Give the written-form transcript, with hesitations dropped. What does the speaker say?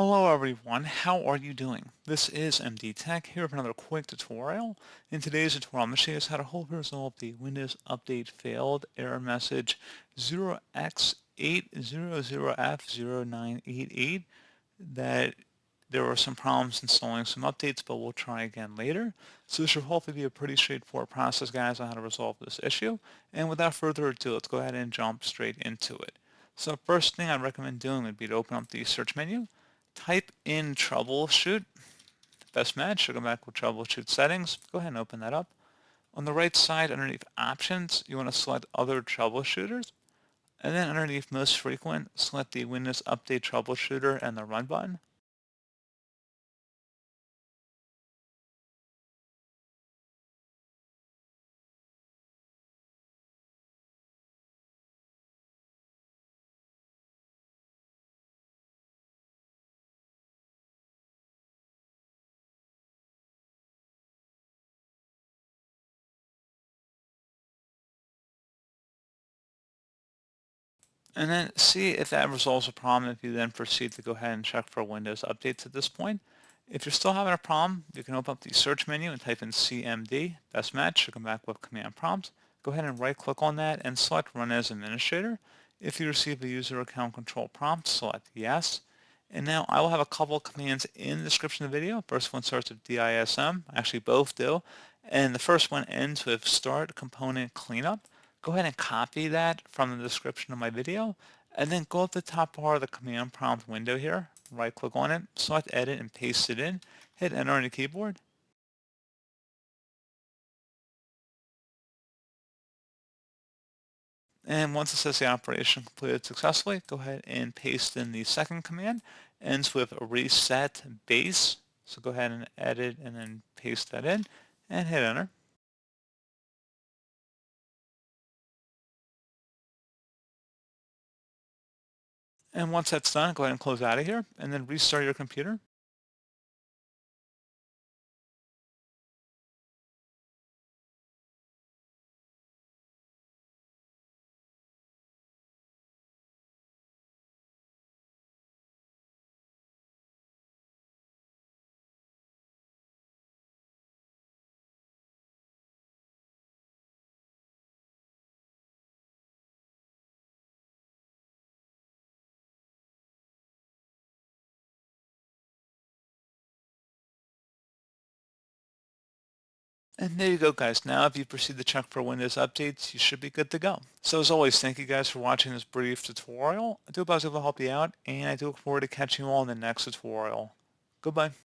Hello everyone, how are you doing? This is MD Tech here with another quick tutorial. In today's tutorial, I'm going to show you how to hopefully resolve the Windows Update failed error message 0x800f0988 that there were some problems installing some updates, but we'll try again later. So this should hopefully be a pretty straightforward process, guys, on how to resolve this issue. And without further ado, let's go ahead and jump straight into it. So first thing I'd recommend doing would be to open up the search menu, type in Troubleshoot, best match, so go back with Troubleshoot settings, go ahead and open that up. On the right side underneath Options, you want to select Other Troubleshooters, and then underneath Most Frequent, select the Windows Update Troubleshooter and the Run button. And then see if that resolves a problem if you then proceed to go ahead and check for Windows updates at this point. If you're still having a problem, you can open up the search menu and type in CMD, best match, to come back with command prompt. Go ahead and right click on that and select Run as Administrator. If you receive a user account control prompt, select Yes. And now I will have a couple of commands in the description of the video. First one starts with DISM, actually both do. And the first one ends with StartComponentCleanup. Go ahead and copy that from the description of my video, and then go up the top bar of the command prompt window here, right click on it, select edit and paste it in, hit enter on the keyboard. And once it says the operation completed successfully, go ahead and paste in the second command, ends with ResetBase. So go ahead and edit and then paste that in and hit enter. And once that's done, go ahead and close out of here and then restart your computer. And there you go, guys. Now if you proceed to check for Windows updates, you should be good to go. So as always, thank you guys for watching this brief tutorial. I do hope I was able to help you out, and I do look forward to catching you all in the next tutorial. Goodbye.